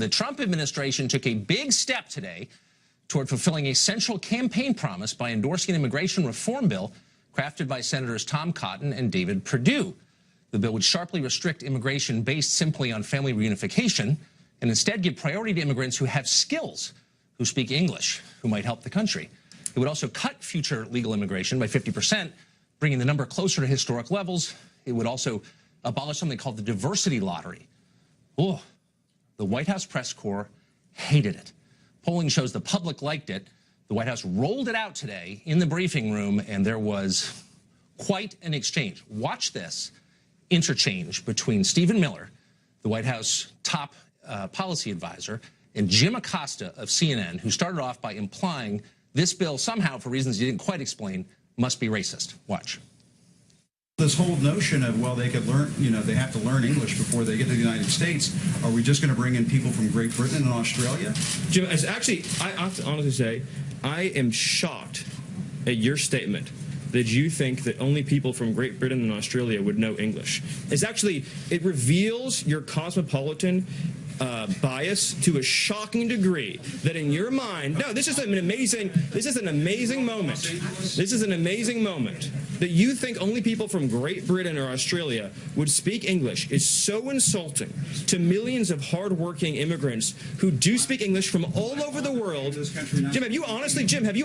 The Trump administration took a big step today toward fulfilling a central campaign promise by endorsing an immigration reform bill crafted by Senators Tom Cotton and David Perdue. The bill would sharply restrict immigration based simply on family reunification and instead give priority to immigrants who have skills, who speak English, who might help the country. It would also cut future legal immigration by 50%, bringing the number closer to historic levels. It would also abolish something called the diversity lottery. Oh, the White House press corps hated it. Polling shows the public liked it. The White House rolled it out today in the briefing room, and there was quite an exchange. Watch this interchange between Stephen Miller, the White House top policy advisor, and Jim Acosta of CNN, who started off by implying this bill somehow, for reasons he didn't quite explain, must be racist. Watch. This whole notion of, well, they could learn, they have to learn English before they get to the United States. Are we just going to bring in people from Great Britain and Australia? Jim, actually, I have to honestly say, I am shocked at your statement that you think that only people from Great Britain and Australia would know English. It reveals your cosmopolitan bias to a shocking degree that in your mind, no, this is an amazing moment. This is an amazing moment that you think only people from Great Britain or Australia would speak English is so insulting to millions of hardworking immigrants who do speak English from all over the world. Jim, have you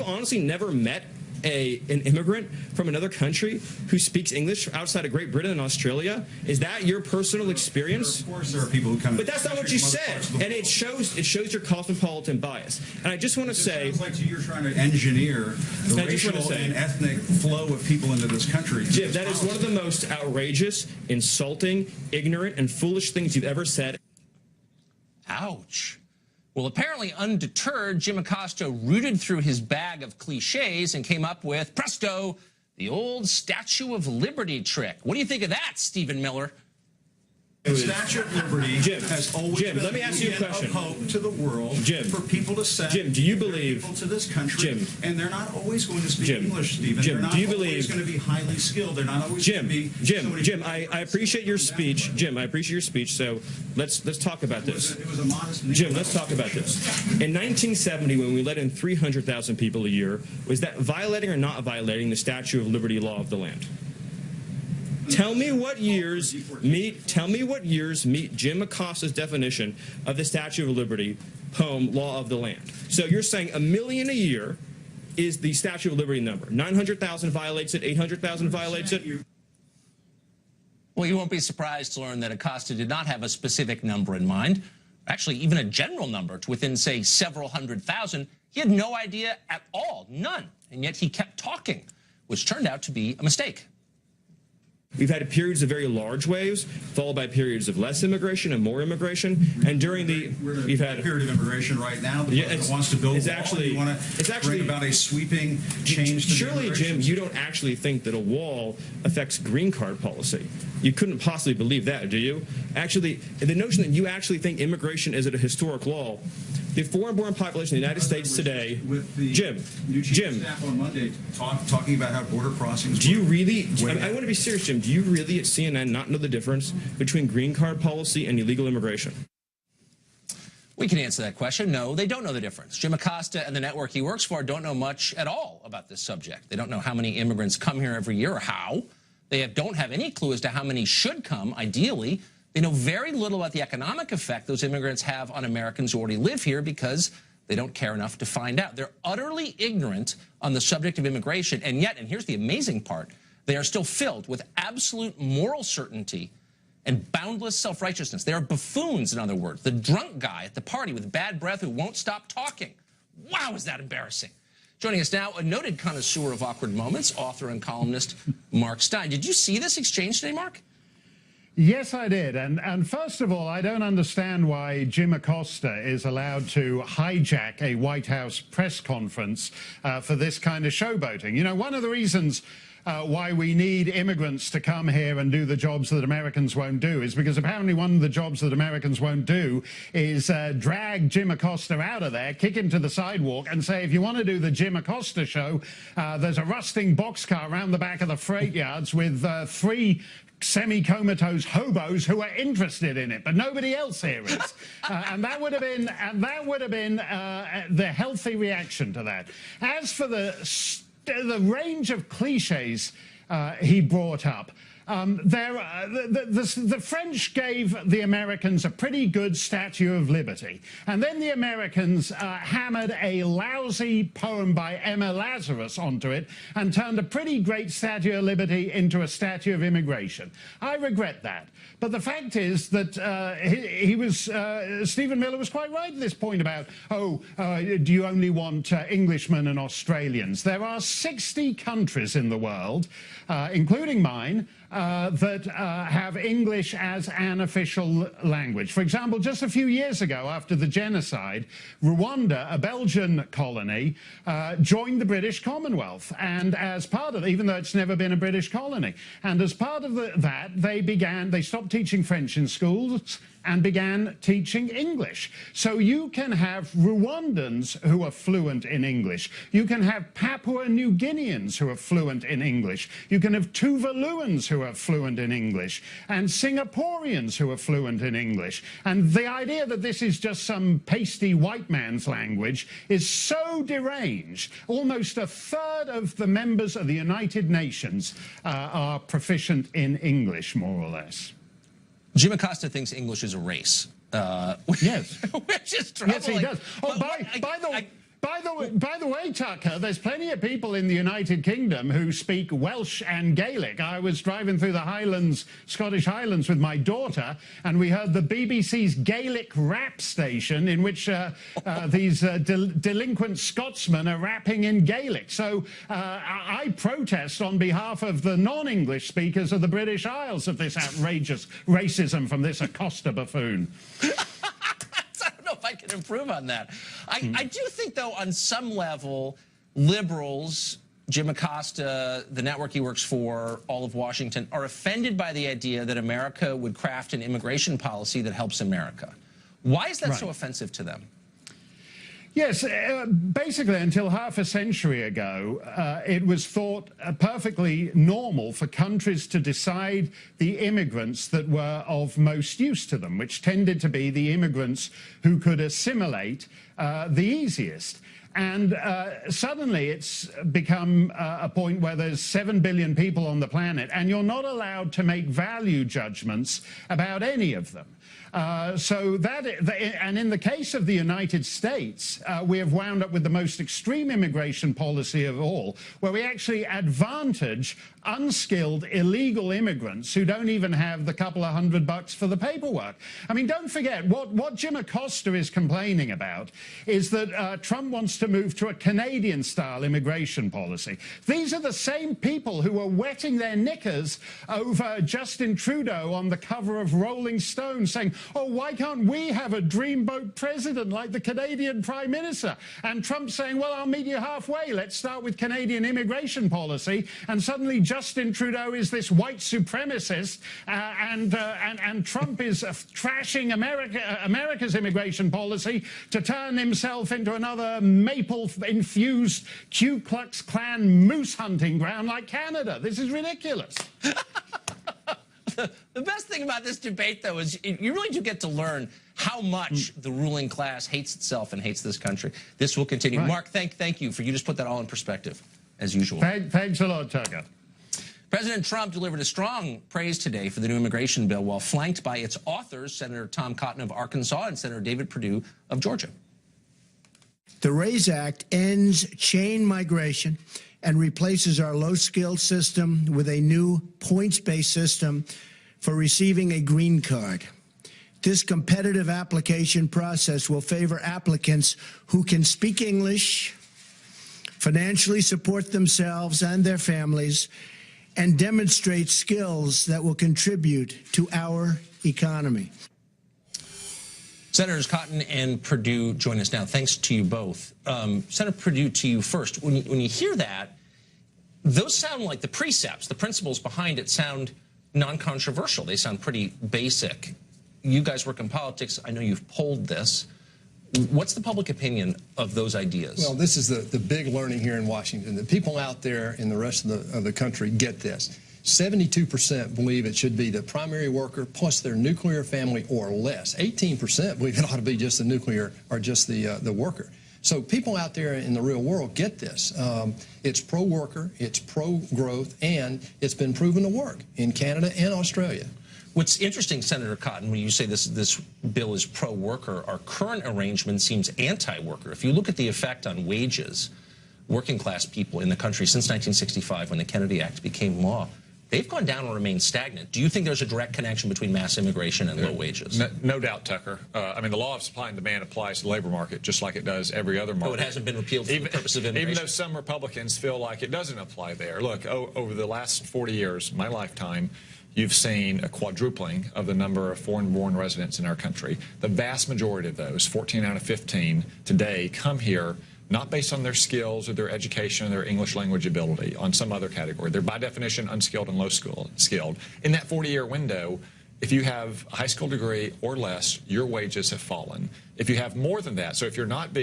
honestly never met an immigrant from another country who speaks English outside of Great Britain and Australia? Is that your personal experience? Of course there are people who come. But that's not what you said, and it shows your cosmopolitan bias. And I just want to say, it sounds like you're trying to engineer the racial and ethnic flow of people into this country. Jim, that is one of the most outrageous, insulting, ignorant, and foolish things you've ever said. Ouch. Well, apparently undeterred, Jim Acosta rooted through his bag of cliches and came up with, presto, the old Statue of Liberty trick. What do you think of that, Stephen Miller? The Statue of Liberty has always been let me ask you a question. Of hope to the world, for people to send do you believe people to this country, and they're not always going to speak English, Stephen. They're not do you always believe going to be highly skilled. They're not always going to be. Jim, I appreciate your speech. Jim, I appreciate your speech. So let's talk about this. It was a modest. Jim, let's talk about this. In 1970, when we let in 300,000 people a year, was that violating or not violating the Statue of Liberty law of the land? Tell me what years meet Jim Acosta's definition of the Statue of Liberty poem Law of the Land. So you're saying 1 million a year is the Statue of Liberty number. 900,000 violates it, 800,000 violates it. Well, you won't be surprised to learn that Acosta did not have a specific number in mind. Actually, even a general number to within, say, several hundred thousand. He had no idea at all, none. And yet he kept talking, which turned out to be a mistake. We've had periods of very large waves, followed by periods of less immigration and more immigration. And during we've had a period of immigration right now. The president wants to build a wall. You want to bring about a sweeping change to surely, Jim, you don't actually think that a wall affects green card policy. You couldn't possibly believe that, do you? Actually, the notion that you actually think immigration is at a historic law. The foreign-born population in the United States today, Jim, staff on Monday talking about how border crossings. Do you really? I want to be serious, Jim. Do you really at CNN not know the difference between green card policy and illegal immigration? We can answer that question. No, they don't know the difference. Jim Acosta and the network he works for don't know much at all about this subject. They don't know how many immigrants come here every year or how. They don't have any clue as to how many should come, ideally. They know very little about the economic effect those immigrants have on Americans who already live here because they don't care enough to find out. They're utterly ignorant on the subject of immigration, and yet, and here's the amazing part, they are still filled with absolute moral certainty and boundless self-righteousness. They are buffoons, in other words, the drunk guy at the party with bad breath who won't stop talking. Wow, is that embarrassing. Joining us now, a noted connoisseur of awkward moments, author and columnist Mark Steyn. Did you see this exchange today, Mark? Yes, I did. And first of all, I don't understand why Jim Acosta is allowed to hijack a White House press conference for this kind of showboating. You know, one of the reasons why we need immigrants to come here and do the jobs that Americans won't do is because apparently one of the jobs that Americans won't do is drag Jim Acosta out of there, kick him to the sidewalk and say, if you want to do the Jim Acosta show, there's a rusting boxcar around the back of the freight yards with 3 semi-comatose hobos who are interested in it, but nobody else here is. And that would have been the healthy reaction to that. As for the range of cliches he brought up, the French gave the Americans a pretty good Statue of Liberty, and then the Americans hammered a lousy poem by Emma Lazarus onto it and turned a pretty great Statue of Liberty into a Statue of Immigration. I regret that. But the fact is that Stephen Miller was quite right at this point about, do you only want Englishmen and Australians? There are 60 countries in the world, including mine, that have English as an official language. For example, just a few years ago, after the genocide, Rwanda, a Belgian colony, joined the British Commonwealth. And as part of it, even though it's never been a British colony, and as part of that, they stopped teaching French in schools and began teaching English. So you can have Rwandans who are fluent in English. You can have Papua New Guineans who are fluent in English. You can have Tuvaluans who are fluent in English, and Singaporeans who are fluent in English. And the idea that this is just some pasty white man's language is so deranged. Almost a third of the members of the United Nations are proficient in English, more or less. Jim Acosta thinks English is a race. Yes. Which is troubling. Yes, he does. Oh, by the way, Tucker, there's plenty of people in the United Kingdom who speak Welsh and Gaelic. I was driving through the Highlands, Scottish Highlands, with my daughter, and we heard the BBC's Gaelic rap station in which these delinquent Scotsmen are rapping in Gaelic. So I protest on behalf of the non-English speakers of the British Isles of this outrageous racism from this Acosta buffoon. I don't know if I can improve on that. I do think, though, on some level, liberals, Jim Acosta, the network he works for, all of Washington, are offended by the idea that America would craft an immigration policy that helps America. Why is that so offensive to them? Yes, basically until half a century ago, it was thought perfectly normal for countries to decide the immigrants that were of most use to them, which tended to be the immigrants who could assimilate the easiest. And suddenly it's become a point where there's 7 billion people on the planet, and you're not allowed to make value judgments about any of them. And in the case of the United States, we have wound up with the most extreme immigration policy of all, where we actually advantage unskilled illegal immigrants who don't even have the couple of $100 for the paperwork. I mean, don't forget, what Jim Acosta is complaining about is that Trump wants to move to a Canadian-style immigration policy. These are the same people who were wetting their knickers over Justin Trudeau on the cover of Rolling Stone, saying, oh, why can't we have a dreamboat president like the Canadian Prime Minister? And Trump saying, well, I'll meet you halfway. Let's start with Canadian immigration policy. And suddenly Justin Trudeau is this white supremacist, and Trump is trashing America's immigration policy to turn himself into another maple-infused Ku Klux Klan moose hunting ground like Canada. This is ridiculous. The best thing about this debate, though, is you really do get to learn how much the ruling class hates itself and hates this country. This will continue. Right. Mark, thank you for you just put that all in perspective, as usual. Thanks a lot, Tucker. President Trump delivered a strong praise today for the new immigration bill, while flanked by its authors, Senator Tom Cotton of Arkansas and Senator David Perdue of Georgia. The RAISE Act ends chain migration and replaces our low-skilled system with a new points-based system for receiving a green card. This competitive application process will favor applicants who can speak English, financially support themselves and their families, and demonstrate skills that will contribute to our economy. Senators Cotton and Perdue join us now. Thanks to you both. Senator Perdue, to you first. When you hear that, those sound like the precepts, the principles behind it sound non-controversial. They sound pretty basic. You guys work in politics. I know you've polled this. What's the public opinion of those ideas? Well, this is the big learning here in Washington. The people out there in the rest of the country get this. 72% believe it should be the primary worker plus their nuclear family or less. 18% believe it ought to be just the nuclear or just the worker. So people out there in the real world get this. It's pro-worker, it's pro-growth, and it's been proven to work in Canada and Australia. What's interesting, Senator Cotton, when you say this bill is pro-worker, our current arrangement seems anti-worker. If you look at the effect on wages, working class people in the country since 1965 when the Kennedy Act became law, they've gone down or remained stagnant. Do you think there's a direct connection between mass immigration and low wages? No doubt, Tucker. I mean, the law of supply and demand applies to the labor market just like it does every other market. Oh, it hasn't been repealed for the purpose of immigration? Even though some Republicans feel like it doesn't apply there. Look, over the last 40 years, my lifetime, you've seen a quadrupling of the number of foreign-born residents in our country. The vast majority of those, 14 out of 15 today, come here not based on their skills or their education or their English language ability, on some other category. They're by definition unskilled and low skilled. In that 40-year window, if you have a high school degree or less, your wages have fallen. If you have more than that, so if you're not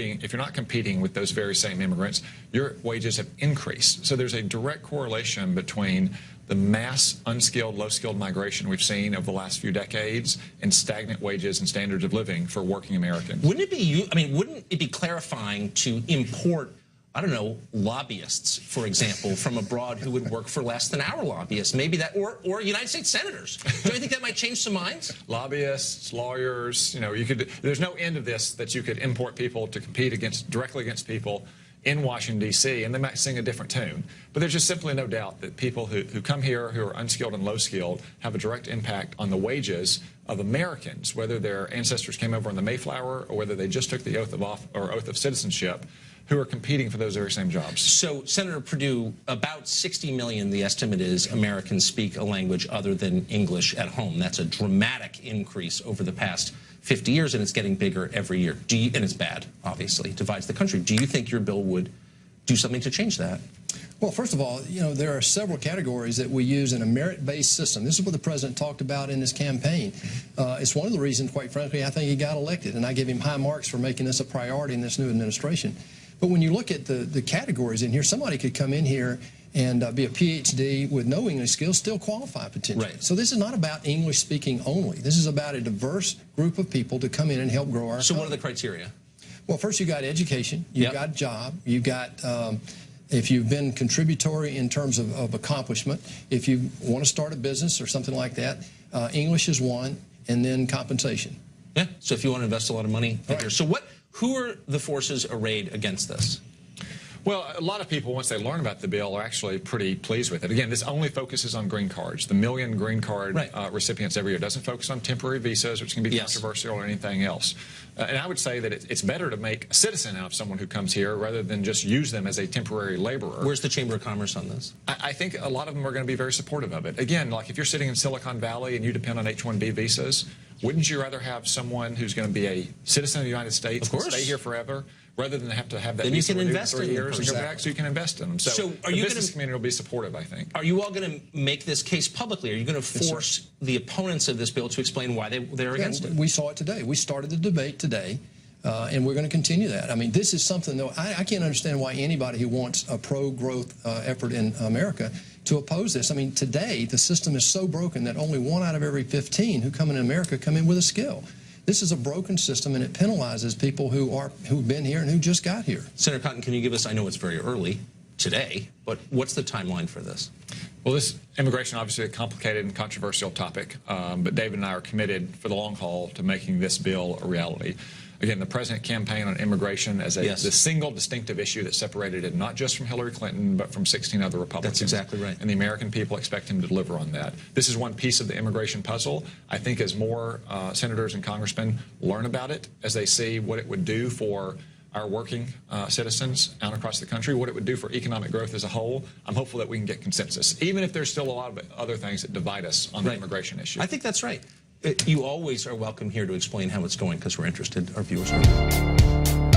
competing with those very same immigrants, your wages have increased. So there's a direct correlation between the mass unskilled, low-skilled migration we've seen over the last few decades and stagnant wages and standards of living for working Americans. Wouldn't it be clarifying to import, I don't know, lobbyists, for example, from abroad who would work for less than our lobbyists? Maybe that, or United States senators. Do you think that might change some minds? Lobbyists, lawyers, there's no end of this that you could import people to compete directly against people in Washington, D.C., and they might sing a different tune. But there's just simply no doubt that people who come here who are unskilled and low-skilled have a direct impact on the wages of Americans, whether their ancestors came over on the Mayflower or whether they just took the oath of citizenship, who are competing for those very same jobs. So, Senator Perdue, about 60 million, the estimate is, Americans speak a language other than English at home. That's a dramatic increase over the past 50 years, and it's getting bigger every year. And it's bad, obviously. It divides the country. Do you think your bill would do something to change that? Well, first of all, there are several categories that we use in a merit-based system. This is what the president talked about in his campaign. It's one of the reasons, quite frankly, I think he got elected, and I give him high marks for making this a priority in this new administration. But when you look at the categories in here, somebody could come in here and be a PhD with no English skills, still qualify potentially. Right. So this is not about English speaking only. This is about a diverse group of people to come in and help grow our So economy. what are the criteria? Well, first you got education, you've got a job, you've got if you've been contributory in terms of accomplishment, if you want to start a business or something like that, English is one, and then compensation. Yeah, so if you want to invest a lot of money Right. here. So who are the forces arrayed against this? Well, a lot of people, once they learn about the bill, are actually pretty pleased with it. Again, this only focuses on green cards. The million green card recipients every year. It doesn't focus on temporary visas, which can be controversial, or anything else. And I would say that it's better to make a citizen out of someone who comes here rather than just use them as a temporary laborer. Where's the Chamber of Commerce on this? I think a lot of them are going to be very supportive of it. Again, like if you're sitting in Silicon Valley and you depend on H-1B visas, wouldn't you rather have someone who's going to be a citizen of the United States and stay here forever, rather than have to have that visa renewed for 3 years and go back, so you can invest in them? So are the you business community will be supportive, I think. Are you all going to make this case publicly? Are you going to force the opponents of this bill to explain why they're against it? We saw it today. We started the debate today, and we're going to continue that. I mean, this is something, though, I can't understand why anybody who wants a pro-growth effort in America to oppose this. I mean, today, the system is so broken that only 1 out of every 15 who come in America come in with a skill. This is a broken system, and it penalizes people who've been here and who just got here. Senator Cotton, can you give us, I know it's very early today, but what's the timeline for this? Well, this immigration obviously a complicated and controversial topic, but David and I are committed for the long haul to making this bill a reality. Again, the president campaigned on immigration as the single distinctive issue that separated it not just from Hillary Clinton, but from 16 other Republicans. That's exactly right. And the American people expect him to deliver on that. This is one piece of the immigration puzzle. I think as more senators and congressmen learn about it, as they see what it would do for our working citizens out across the country, what it would do for economic growth as a whole, I'm hopeful that we can get consensus, even if there's still a lot of other things that divide us on the immigration issue. I think that's right. You always are welcome here to explain how it's going, because we're interested. Our viewers are.